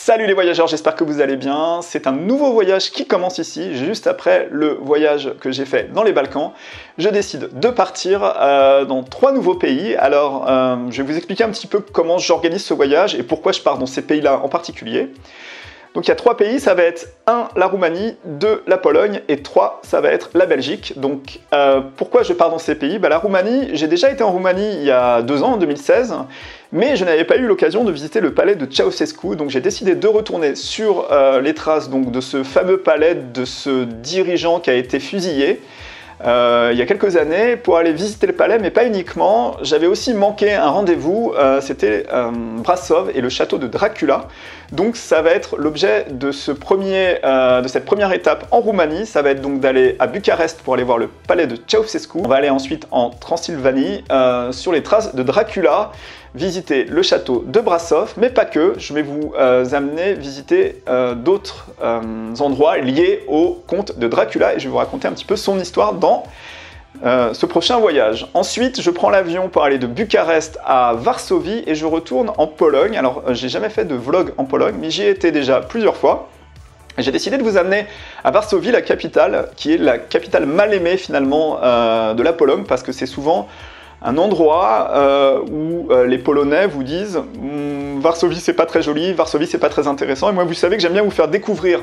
Salut les voyageurs, j'espère que vous allez bien. C'est un nouveau voyage qui commence ici, juste après le voyage que j'ai fait dans les Balkans. Je décide de partir dans 3 nouveaux pays. Alors, je vais vous expliquer un petit peu comment j'organise ce voyage et pourquoi je pars dans ces pays-là en particulier. Donc il y a 3 pays, ça va être 1 la Roumanie, 2 la Pologne et 3 ça va être la Belgique. Donc pourquoi je pars dans ces pays? La Roumanie, j'ai déjà été en Roumanie il y a 2 ans, en 2016, mais je n'avais pas eu l'occasion de visiter le palais de Ceausescu, donc j'ai décidé de retourner sur les traces donc, de ce fameux palais, de ce dirigeant qui a été fusillé. Il y a quelques années pour aller visiter le palais, mais pas uniquement. J'avais aussi manqué un rendez-vous, c'était Brașov et le château de Dracula. Donc ça va être l'objet de cette première étape en Roumanie. Ça va être donc d'aller à Bucarest pour aller voir le palais de Ceausescu. On va aller ensuite en Transylvanie sur les traces de Dracula, visiter le château de Brașov, mais pas que. Je vais vous amener visiter d'autres endroits liés au comte de Dracula et je vais vous raconter un petit peu son histoire dans ce prochain voyage. Ensuite, je prends l'avion pour aller de Bucarest à Varsovie et je retourne en Pologne. Alors, j'ai jamais fait de vlog en Pologne, mais j'y ai été déjà plusieurs fois. J'ai décidé de vous amener à Varsovie, la capitale, qui est la capitale mal aimée finalement de la Pologne, parce que c'est souvent un endroit où les Polonais vous disent Varsovie c'est pas très joli, Varsovie c'est pas très intéressant. Et moi vous savez que j'aime bien vous faire découvrir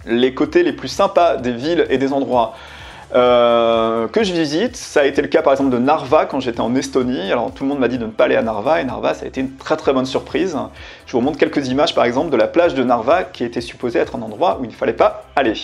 les côtés les plus sympas des villes et des endroits que je visite. Ça a été le cas par exemple de Narva quand j'étais en Estonie. Alors tout le monde m'a dit de ne pas aller à Narva et Narva ça a été une très très bonne surprise. Je vous montre quelques images par exemple de la plage de Narva qui était supposée être un endroit où il ne fallait pas aller.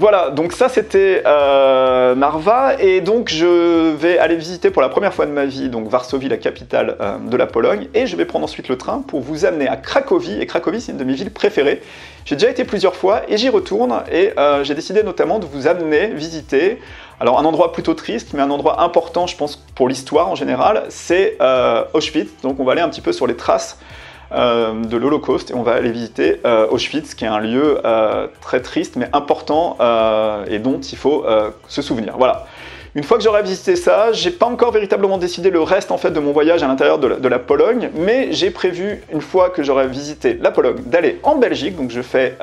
Voilà, donc ça c'était Narva, et donc je vais aller visiter pour la première fois de ma vie donc Varsovie, la capitale de la Pologne, et je vais prendre ensuite le train pour vous amener à Cracovie, et Cracovie c'est une de mes villes préférées. J'ai déjà été plusieurs fois et j'y retourne, et j'ai décidé notamment de vous amener visiter, alors un endroit plutôt triste, mais un endroit important je pense pour l'histoire en général, c'est Auschwitz, donc on va aller un petit peu sur les traces de l'Holocauste et on va aller visiter Auschwitz qui est un lieu très triste mais important et dont il faut se souvenir. Voilà. Une fois que j'aurai visité ça, j'ai pas encore véritablement décidé le reste en fait de mon voyage à l'intérieur de la Pologne, mais j'ai prévu une fois que j'aurai visité la Pologne d'aller en Belgique, donc je fais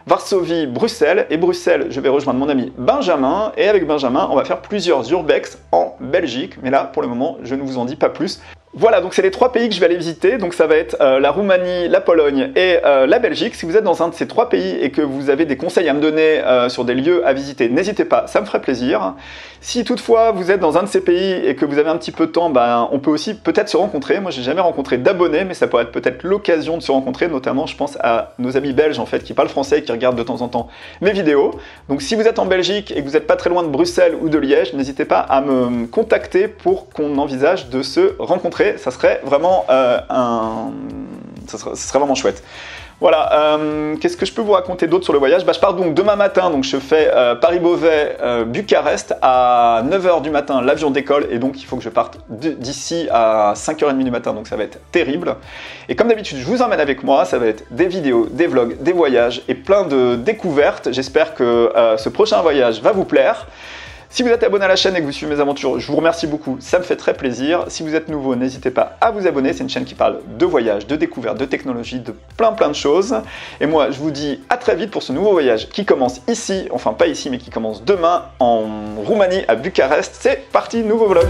Varsovie, Bruxelles, et Bruxelles, je vais rejoindre mon ami Benjamin, et avec Benjamin, on va faire plusieurs urbex en Belgique, mais là, pour le moment, je ne vous en dis pas plus. Voilà, donc c'est les 3 pays que je vais aller visiter, donc ça va être la Roumanie, la Pologne et la Belgique. Si vous êtes dans un de ces 3 pays et que vous avez des conseils à me donner sur des lieux à visiter, n'hésitez pas, ça me ferait plaisir. Si toutefois vous êtes dans un de ces pays et que vous avez un petit peu de temps, on peut aussi peut-être se rencontrer. Moi j'ai jamais rencontré d'abonnés, mais ça pourrait être peut-être l'occasion de se rencontrer, notamment je pense à nos amis belges en fait qui parlent français et qui regardent de temps en temps mes vidéos. Donc si vous êtes en Belgique et que vous n'êtes pas très loin de Bruxelles ou de Liège, n'hésitez pas à me contacter pour qu'on envisage de se rencontrer. Ça serait vraiment ça serait vraiment chouette. Voilà, qu'est-ce que je peux vous raconter d'autre sur le voyage? Je pars donc demain matin, donc je fais Paris-Beauvais, Bucarest, à 9 h du matin, l'avion décolle, et donc il faut que je parte d'ici à 5 h 30 du matin, donc ça va être terrible. Et comme d'habitude, je vous emmène avec moi, ça va être des vidéos, des vlogs, des voyages, et plein de découvertes. J'espère que ce prochain voyage va vous plaire. Si vous êtes abonné à la chaîne et que vous suivez mes aventures, je vous remercie beaucoup, ça me fait très plaisir. Si vous êtes nouveau, n'hésitez pas à vous abonner, c'est une chaîne qui parle de voyage, de découverte, de technologie, de plein de choses. Et moi, je vous dis à très vite pour ce nouveau voyage qui commence ici, enfin pas ici, mais qui commence demain en Roumanie, à Bucarest. C'est parti, nouveau vlog.